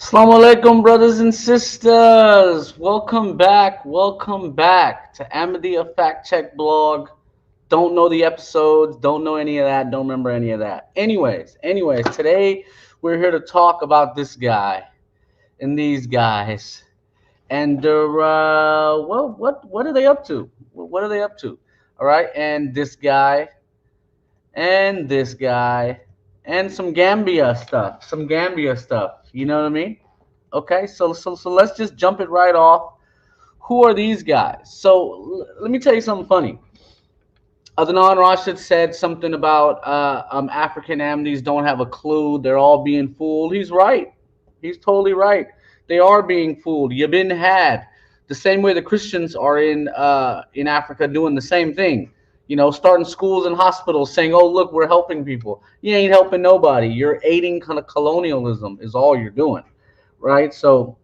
Assalamu alaikum, brothers and sisters. Welcome back to Ahmadi, a fact check blog. Don't know the episodes, don't know any of that, don't remember any of that. Anyways, today we're here to talk about this guy and these guys, and what are they up to? What are they up to? All right, and this guy, and some Gambia stuff, You know what I mean? Okay, so let's just jump it right off. Who are these guys? So let me tell you something funny. Adnan Rashid said something about African Ahmadis don't have a clue. They're all being fooled. He's right. He's totally right. They are being fooled. You've been had. The same way the Christians are in Africa doing the same thing. You know, starting schools and hospitals saying, oh, look, we're helping people. You ain't helping nobody. You're aiding kind of colonialism is all you're doing, right? So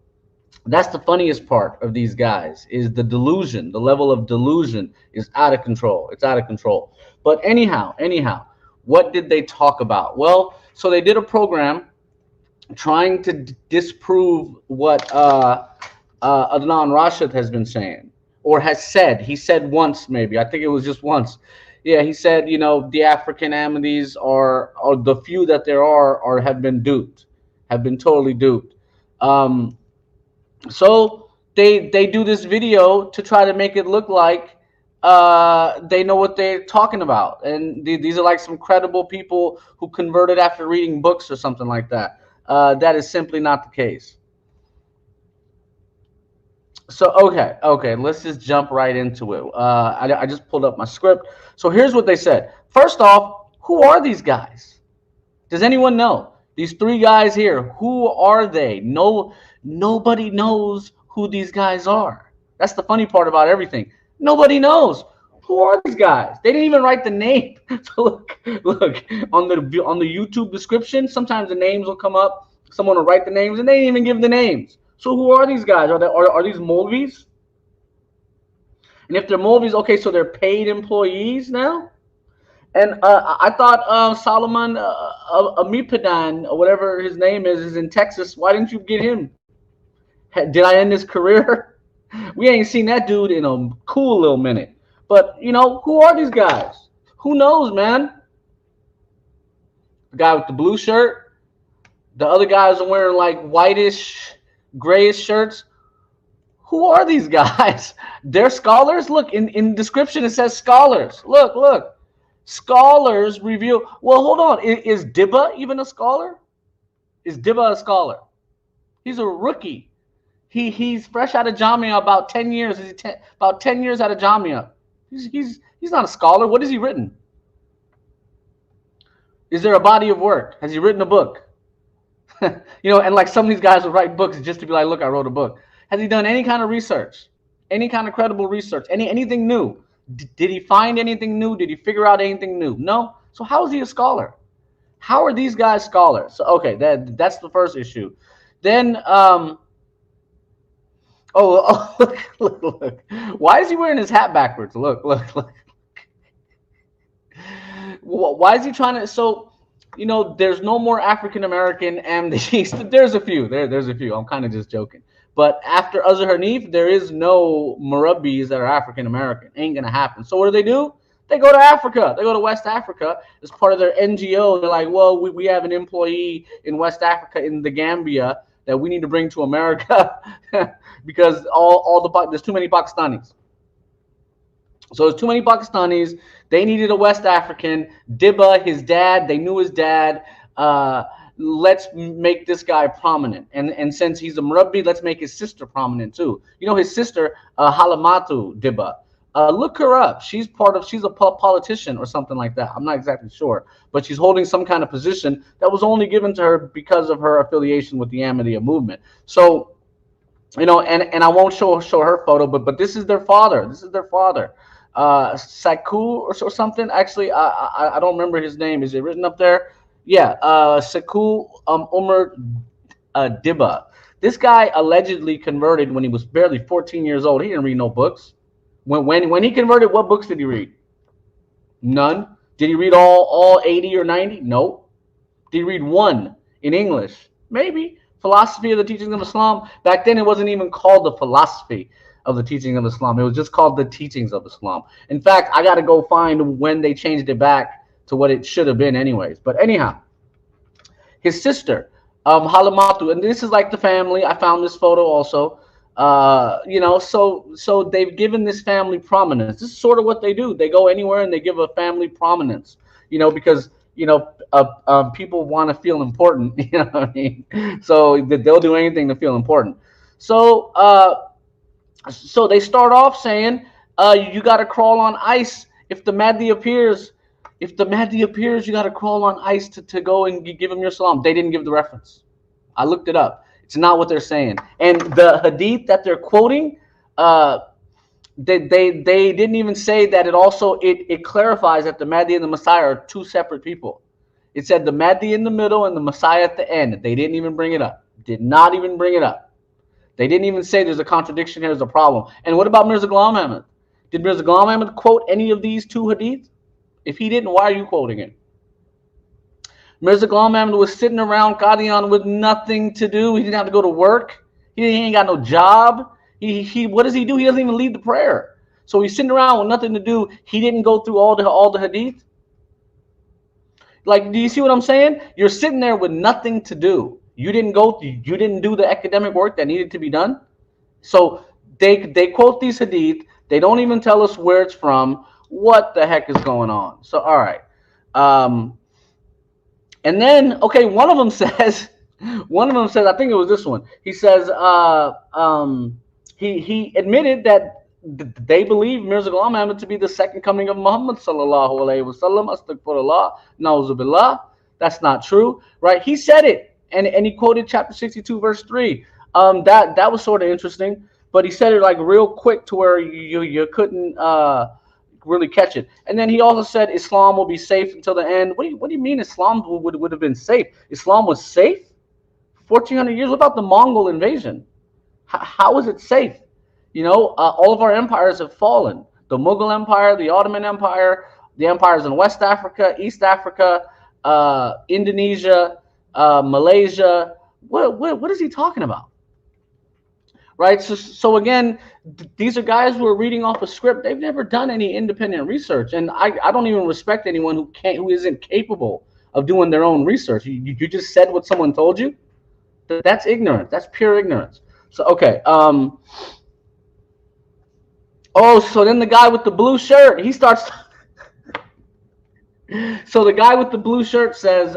that's the funniest part of these guys is the delusion. The level of delusion is out of control. It's out of control. But anyhow, what did they talk about? Well, so they did a program trying to disprove what Adnan Rashid has been saying or has said. He said once, maybe. I think it was just once. Yeah, he said, you know, the African Ahmadis are the few that there are have been duped, have been totally duped. So they do this video to try to make it look like they know what they're talking about, and these are like some credible people who converted after reading books or something like that. That is simply not the case. So okay, let's just jump right into it. I just pulled up my script. So here's what they said. First off, who are these guys? Does anyone know? These three guys here, who are they? Nobody knows who these guys are. That's the funny part about everything. Nobody knows. Who are these guys? They didn't even write the name. So look on the YouTube description. Sometimes the names will come up. Someone will write the names, and they didn't even give the names. So who are these guys? Are these Maulvis? And if they're Maulvis, okay, so they're paid employees now. And I thought Solomon Amipadan, or whatever his name is in Texas. Why didn't you get him? Did I end his career? We ain't seen that dude in a cool little minute. But, you know, who are these guys? Who knows, man? The guy with the blue shirt. The other guys are wearing like whitish, grayish shirts. Who are these guys? They're scholars? Look, in description it says scholars. Look. Scholars reveal. Well, hold on. Is Dibba even a scholar? Is Dibba a scholar? He's a rookie. He's fresh out of Jamia, about 10 years. About 10 years out of Jamia. He's not a scholar. What has he written? Is there a body of work? Has he written a book? You know, and like some of these guys will write books just to be like, look, I wrote a book. Has he done any kind of research? Any kind of credible research? Anything new? Did he find anything new? Did he figure out anything new? No. So how is he a scholar? How are these guys scholars? So okay, that's the first issue. Then look. Why is he wearing his hat backwards? Look. Why is he trying to? So, you know, there's no more African American amnesties. There's a few. There's a few. I'm kind of just joking. But after Azhar Hanif, there is no Murabbis that are African American. Ain't gonna happen. So what do? They go to Africa. They go to West Africa as part of their NGO. They're like, well, we have an employee in West Africa in the Gambia that we need to bring to America because there's too many Pakistanis. So there's too many Pakistanis. They needed a West African. Dibba, his dad, they knew his dad. Let's make this guy prominent. And since he's a Murabbi, let's make his sister prominent too. You know, his sister, Halimatu Dibba. Look her up. She's a politician or something like that. I'm not exactly sure. But she's holding some kind of position that was only given to her because of her affiliation with the Ahmadiyya movement. So, you know, and I won't show her photo, but this is their father. Saku or something. Actually, I don't remember his name. Is it written up there? Yeah, Saku Umar Dibba. This guy allegedly converted when he was barely 14 years old. He didn't read no books. When he converted, what books did he read? None. Did he read all 80 or 90? No. Did he read one in English? Maybe. philosophy of the teachings of Islam. Back then, it wasn't even called the philosophy of the teaching of Islam. It was just called the teachings of Islam. In fact, I got to go find when they changed it back to what it should have been anyways. But anyhow, his sister, Halimatu, and this is like the family. I found this photo also. You know, so they've given this family prominence. This is sort of what they do. They go anywhere and they give a family prominence, you know, because, you know, people want to feel important, you know what I mean? So they'll do anything to feel important. So, so they start off saying, you got to crawl on ice. If the Mahdi appears, you got to crawl on ice to go and give him your salam. They didn't give the reference. I looked it up. It's not what they're saying. And the hadith that they're quoting, they didn't even say that. It clarifies that the Mahdi and the Messiah are two separate people. It said the Mahdi in the middle and the Messiah at the end. They didn't even bring it up. Did not even bring it up. They didn't even say there's a contradiction here, there's a problem. And what about Mirza Ghulam Ahmad? Did Mirza Ghulam Ahmad quote any of these two hadith? If he didn't, why are you quoting it? Mirza Ghulam Ahmad was sitting around Qadian with nothing to do. He didn't have to go to work. He ain't got no job. What does he do? He doesn't even lead the prayer. So he's sitting around with nothing to do. He didn't go through all the hadith. Like, do you see what I'm saying? You're sitting there with nothing to do. You didn't do the academic work that needed to be done. So they quote these hadith. They don't even tell us where it's from. What the heck is going on? So all right. And then, okay, one of them says, I think it was this one. He says, he admitted that they believe Mirza Ghulam Ahmad to be the second coming of Muhammad sallallahu alaihi wasallam. Astaghfirullah, na'uzubillah. That's not true, right? He said it, and he quoted chapter 62, verse 3. That was sort of interesting, but he said it like real quick to where you couldn't really catch it. And then he also said Islam will be safe until the end. What do you mean Islam would have been safe? Islam was safe? 1400 years? What about the Mongol invasion? How is it safe? You know, all of our empires have fallen. The Mughal Empire, the Ottoman Empire, the empires in West Africa, East Africa, Indonesia, Malaysia. What is he talking about? Right? So again, these are guys who are reading off a script. They've never done any independent research. And I don't even respect anyone who isn't capable of doing their own research. You just said what someone told you. That's ignorance. That's pure ignorance. So, okay. Oh, so then the guy with the blue shirt, he starts. So the guy with the blue shirt says,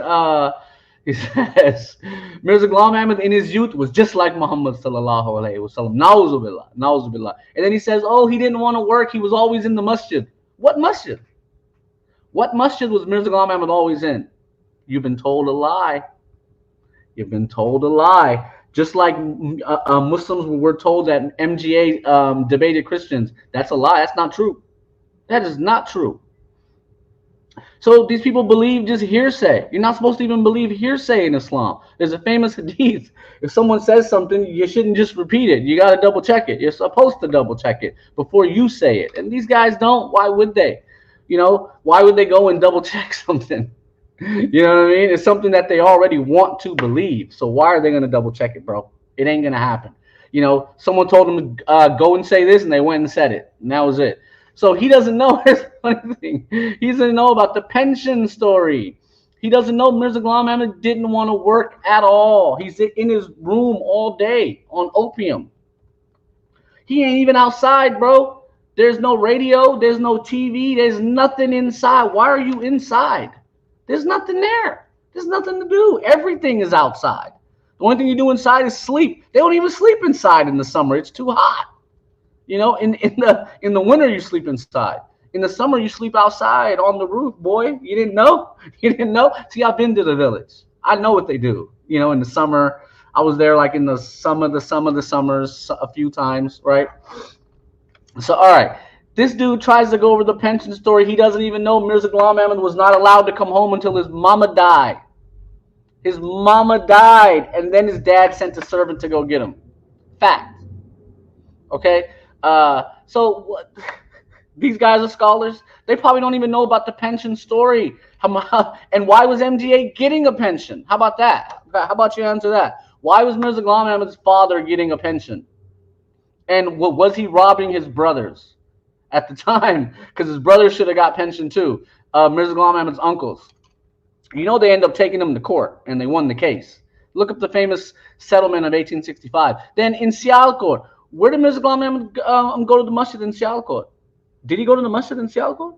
Mirza Ghulam Ahmad in his youth was just like Muhammad sallallahu alaihi wasallam. Na'uzubillah, na'uzubillah. And then he says, oh, he didn't want to work. He was always in the masjid. What masjid? What masjid was Mirza Ghulam Ahmad always in? You've been told a lie. You've been told a lie. Just like Muslims were told that MGA debated Christians. That's a lie. That's not true. That is not true. So these people believe just hearsay. You're not supposed to even believe hearsay in Islam. There's a famous hadith. If someone says something, you shouldn't just repeat it. You got to double check it. You're supposed to double check it before you say it. And these guys don't. Why would they? You know, why would they go and double check something? You know what I mean? It's something that they already want to believe. So why are they going to double check it, bro? It ain't going to happen. You know, someone told them to go and say this, and they went and said it. And that was it. So he doesn't know anything. He doesn't know about the pension story. He doesn't know Mirza Ghulam Ahmad didn't want to work at all. He's in his room all day on opium. He ain't even outside, bro. There's no radio. There's no TV. There's nothing inside. Why are you inside? There's nothing there. There's nothing to do. Everything is outside. The only thing you do inside is sleep. They don't even sleep inside in the summer. It's too hot. You know, in the winter you sleep inside. In the summer you sleep outside on the roof, boy. You didn't know? You didn't know? See, I've been to the village. I know what they do. You know, in the summer, I was there like in the summers a few times, right? So, all right. This dude tries to go over the pension story. He doesn't even know Mirza Ghulam Ahmad was not allowed to come home until his mama died. His mama died, and then his dad sent a servant to go get him. Fact. Okay? So what? These guys are scholars. They probably don't even know about the pension story. And why was MGA getting a pension? How about that? How about you answer that? Why was Mirza Ghulam Ahmad's father getting a pension? And was he robbing his brothers at the time? Because his brothers should have got pension too. Mirza Ghulam Ahmad's uncles. You know, they end up taking him to court and they won the case. Look up the famous settlement of 1865. Then in Sialkot, where did Mirza Ghulam Ahmad go to the masjid in Sialkot? Did he go to the masjid in Sialkot?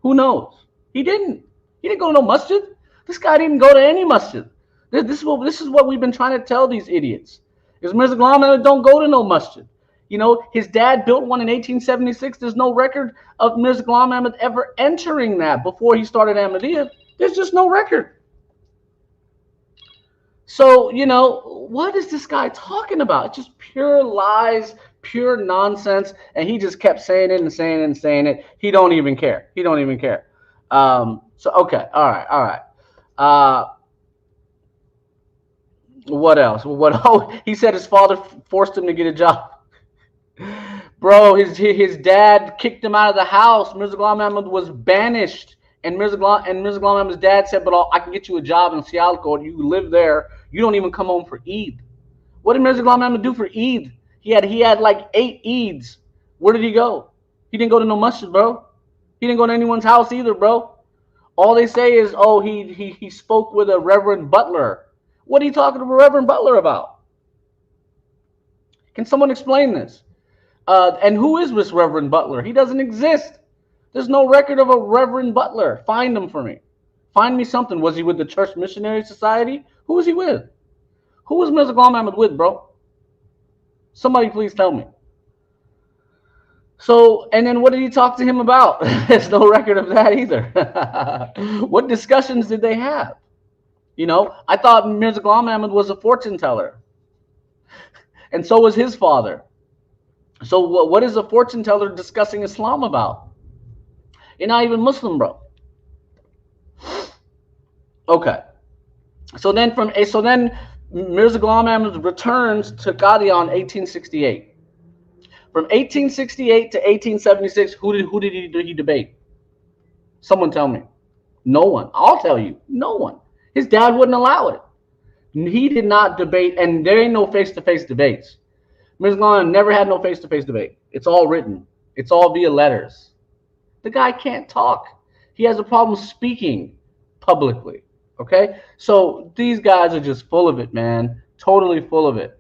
Who knows? He didn't. He didn't go to no masjid. This guy didn't go to any masjid. This is what we've been trying to tell these idiots. Is Mirza Ghulam Ahmad don't go to no masjid. You know, his dad built one in 1876. There's no record of Mirza Ghulam Ahmad ever entering that before he started Ahmadiyya. There's just no record. So, you know, what is this guy talking about? It's just pure lies, pure nonsense. And he just kept saying it and saying it and saying it. He don't even care. He don't even care. So, okay. All right. What else? Oh, he said his father forced him to get a job. Bro, his dad kicked him out of the house. Mirza Ghulam Ahmad was banished. And Mirza Ghulam Ahmad's dad said, but I can get you a job in Sialkot. You live there. You don't even come home for Eid. What did Mirza Ghulam Ahmad do for Eid? He had like 8 Eids. Where did he go? He didn't go to no masjid, bro. He didn't go to anyone's house either, bro. All they say is, oh, he spoke with a Reverend Butler. What are you talking to a Reverend Butler about? Can someone explain this? And who is this Reverend Butler? He doesn't exist. There's no record of a Reverend Butler. Find him for me. Find me something. Was he with the Church Missionary Society? Who was he with? Who was Mirza Ghulam Ahmad with, bro? Somebody please tell me. So, and then what did he talk to him about? There's no record of that either. What discussions did they have? You know, I thought Mirza Ghulam Ahmad was a fortune teller. And so was his father. So what is a fortune teller discussing Islam about? You're not even Muslim, bro. Okay. So then Mirza Ghulam Ahmad returns to Qadian 1868. From 1868 to 1876, who did he debate? Someone tell me. No one. I'll tell you. No one. His dad wouldn't allow it. He did not debate, and there ain't no face-to-face debates. Mirza Ghulam never had no face-to-face debate. It's all written. It's all via letters. The guy can't talk. He has a problem speaking publicly. Okay? So these guys are just full of it, man. Totally full of it.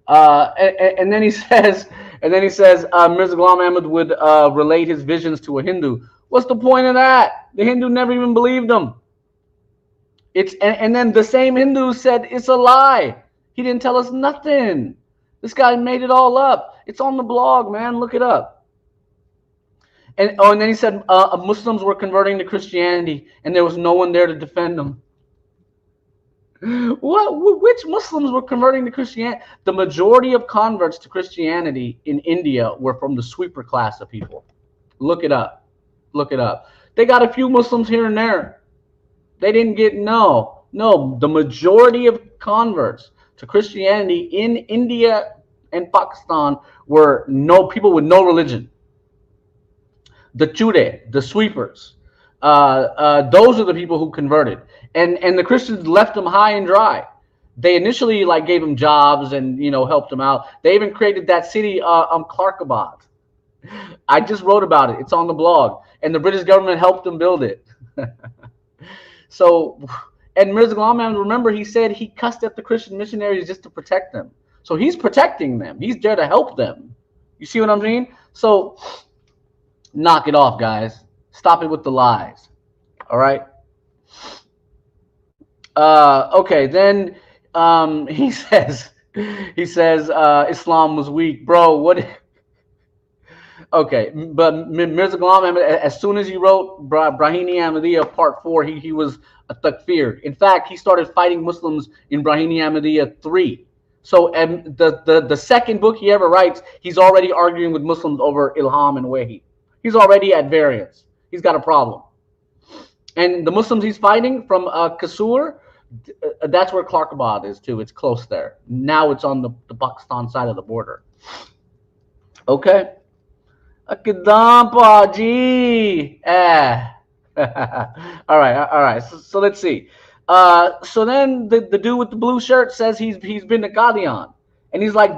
And then he says, Mirza Ghulam Ahmad would relate his visions to a Hindu. What's the point of that? The Hindu never even believed him. And then the same Hindu said it's a lie. He didn't tell us nothing. This guy made it all up. It's on the blog, man. Look it up. And then he said Muslims were converting to Christianity, and there was no one there to defend them. What? Which Muslims were converting to Christianity? The majority of converts to Christianity in India were from the sweeper class of people. Look it up. Look it up. They got a few Muslims here and there. They didn't get no. The majority of converts to Christianity in India and Pakistan were people with no religion. The Chude, the sweepers. Those are the people who converted. And the Christians left them high and dry. They initially gave them jobs and helped them out. They even created that city Clarkabad. I just wrote about it. It's on the blog. And the British government helped them build it. So, and Mirza Ghulam Ahmad, remember, he said he cussed at the Christian missionaries just to protect them. So he's protecting them. He's there to help them. You see what I'm saying? So knock it off, guys. Stop it with the lies. All right. Okay. Then he says Islam was weak, bro. What? Okay, but Mirza Ghulam Ahmad, as soon as he wrote Brahini Ahmadiyya Part 4, he was a takfir. In fact, he started fighting Muslims in Brahini Ahmadiyya 3. So, and the second book he ever writes, he's already arguing with Muslims over Ilham and Wahi. He's already at variance. He's got a problem. And the Muslims he's fighting from Kasur, that's where Clarkabad is too. It's close there. Now it's on the Pakistan side of the border. Okay. Akidam Paji. All right. So let's see. So then the dude with the blue shirt says he's been to Qadian, and he's like,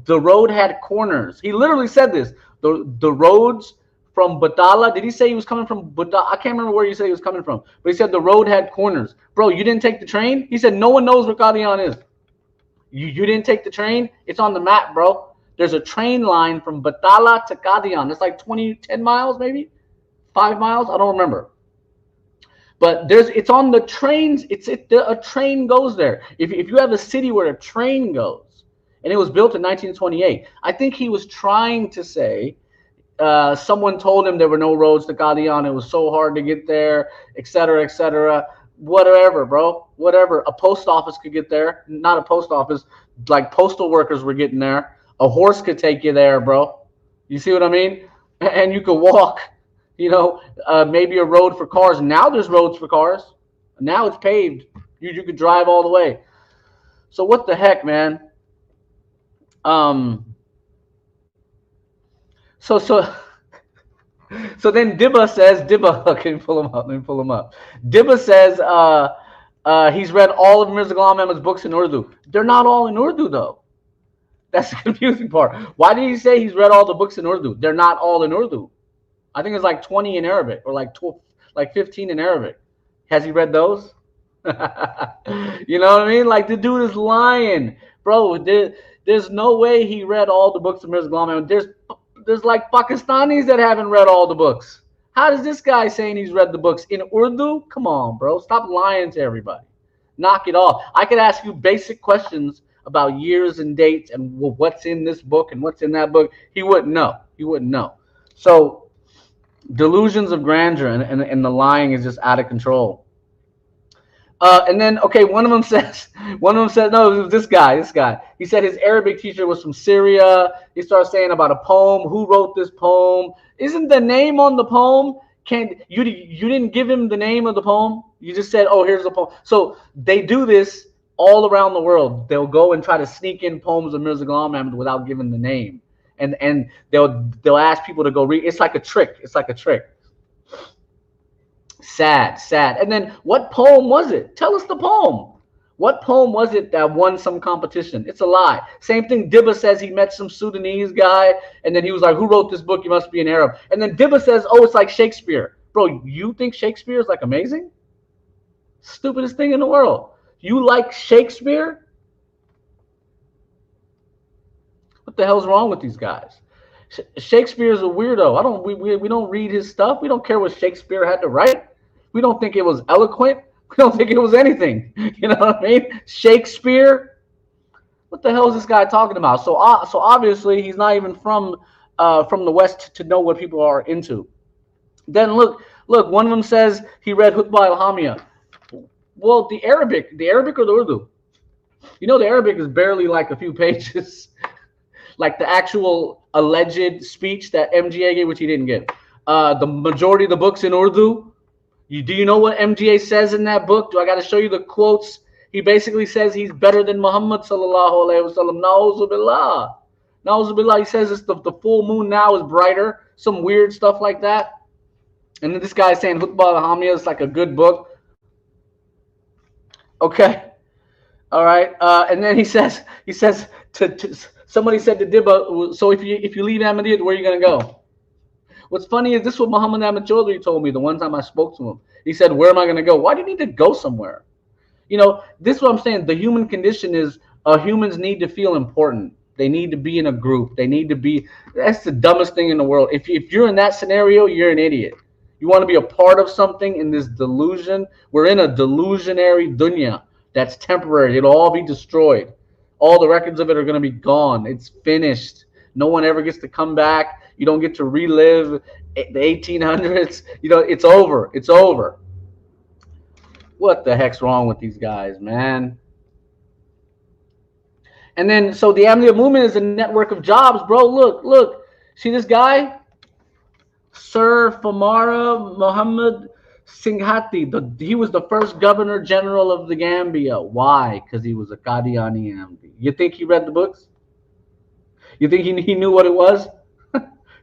the road had corners. He literally said this. The roads from Batala. Did he say he was coming from Batala? I can't remember where he said he was coming from, but he said the road had corners. Bro, you didn't take the train? He said no one knows where Qadian is. You didn't take the train? It's on the map, bro. There's a train line from Batala to Qadian. It's like 10 miles, maybe 5 miles. I don't remember. But it's on the trains. A train goes there. If you have a city where a train goes, and it was built in 1928, I think he was trying to say someone told him there were no roads to Qadian. It was so hard to get there, etc., etc. Whatever, bro. Whatever. A post office could get there. Not a post office. Like postal workers were getting there. A horse could take you there, bro. You see what I mean? And you could walk. You know, maybe a road for cars. Now there's roads for cars. Now it's paved. You could drive all the way. So what the heck, man? So then Dibba says, can you pull him up? Let me pull him up. Dibba says he's read all of Mirza Ghulam Ahmad's books in Urdu. They're not all in Urdu, though. That's the confusing part. Why did he say he's read all the books in Urdu? They're not all in Urdu. I think it's like 20 in Arabic or like 15 in Arabic. Has he read those? You know what I mean? Like the dude is lying, bro. There's no way he read all the books of Mirza Ghulam Ahmad. There's like Pakistanis that haven't read all the books. How does this guy saying he's read the books in Urdu? Come on, bro. Stop lying to everybody. Knock it off. I could ask you basic questions about years and dates and what's in this book and what's in that book. He wouldn't know. He wouldn't know. So delusions of grandeur and the lying is just out of control. And then, okay, one of them says, no, it was this guy. He said his Arabic teacher was from Syria. He started saying about a poem. Who wrote this poem? Isn't the name on the poem? You didn't give him the name of the poem? You just said, oh, here's the poem. So they do this all around the world. They'll go and try to sneak in poems of Mirza Ghulam Ahmad without giving the name. And they'll ask people to go read. It's like a trick. Sad. And then what poem was it? Tell us the poem. What poem was it that won some competition? It's a lie. Same thing. Dibba says he met some Sudanese guy, and then he was like, "Who wrote this book? You must be an Arab." And then Dibba says, "Oh, it's like Shakespeare." Bro, you think Shakespeare is like amazing? Stupidest thing in the world. You like Shakespeare? What the hell's wrong with these guys? Shakespeare's a weirdo. We don't read his stuff. We don't care what Shakespeare had to write. We don't think it was eloquent. We don't think it was anything. You know what I mean? Shakespeare. What the hell is this guy talking about? So obviously he's not even from the West to know what people are into. Then look. One of them says he read Hutbah al-Hamiyah. Well, the Arabic or the Urdu? You know, the Arabic is barely like a few pages. Like the actual alleged speech that MGA gave, which he didn't get. The majority of the books in Urdu. Do you know what MGA says in that book? Do I got to show you the quotes? He basically says he's better than Muhammad sallallahu alaihi wasallam. Na'uzu billah. Na'uzu billah. He says it's the full moon now is brighter. Some weird stuff like that. And then this guy is saying Hutbah al-Hamiyah is like a good book. Okay. All right. And then he says to somebody said to Dibba, so if you leave Ahmadiyya, where are you going to go? What's funny is this is what Muhammad Ahmad Chaudhry told me the one time I spoke to him. He said, where am I going to go? Why do you need to go somewhere? You know, this is what I'm saying. The human condition is humans need to feel important. They need to be in a group. They need to be. That's the dumbest thing in the world. If you're in that scenario, you're an idiot. You want to be a part of something in this delusion. We're in a delusionary dunya that's temporary. It'll all be destroyed. All the records of it are going to be gone. It's finished. No one ever gets to come back. You don't get to relive the 1800s. You know, it's over. It's over. What the heck's wrong with these guys, man? And then, so the Ahmadiyya movement is a network of jobs, bro. Look. See this guy? Sir Famara Muhammad Singhati. He was the first governor general of the Gambia. Why? Because he was a Qadiani Ahmadi. You think he read the books? You think he knew what it was?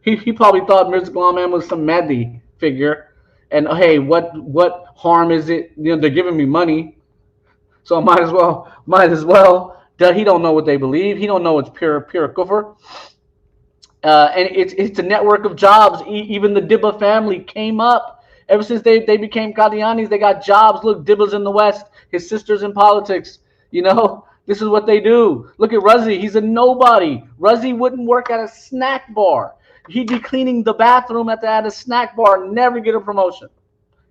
He probably thought Mirza Ghulam Ahmad was some Mahdi figure. And hey, what harm is it? You know, they're giving me money. So might as well. He don't know what they believe. He don't know it's pure kufr. And it's a network of jobs. Even the Dibba family came up. Ever since they became Qadianis, they got jobs. Look, Dibba's in the West. His sister's in politics. You know, this is what they do. Look at Razi. He's a nobody. Razi wouldn't work at a snack bar. He'd be cleaning the bathroom at a snack bar and never get a promotion.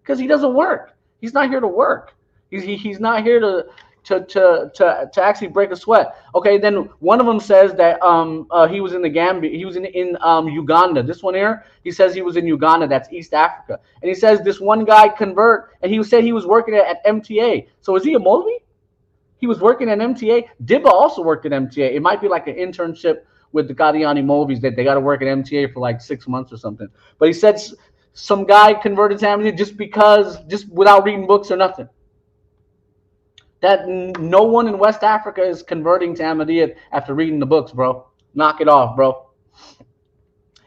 Because he doesn't work. He's not here to work. He's not here to actually break a sweat. Okay, then one of them says that he was in the Gambia. He was in Uganda. This one here, he says he was in Uganda. That's East Africa. And he says this one guy convert, and he said he was working at MTA. So is he a Maulvi? He was working at MTA. Dibba also worked at MTA. It might be like an internship with the Qadiani Maulvis that they got to work at MTA for like 6 months or something. But he said some guy converted to Ahmadi just without reading books or nothing. That no one in West Africa is converting to Ahmadiyya after reading the books, bro. Knock it off, bro.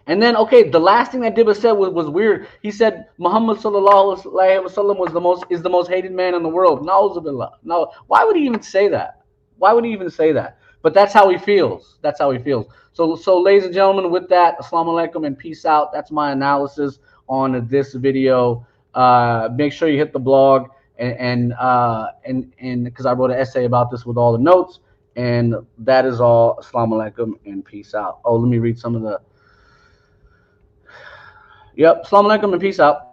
And then, okay, the last thing that Dibba said was weird. He said Muhammad sallallahu alaihi wasallam is the most hated man in the world. Na'uzubillah. No, why would he even say that? Why would he even say that? But that's how he feels. That's how he feels. So ladies and gentlemen, with that, assalamu alaikum and peace out. That's my analysis on this video. Make sure you hit the blog and because I wrote an essay about this with all the notes. And that is all. Assalamu alaikum and peace out. Oh, let me read some of the. Yep. Assalamu alaikum and peace out.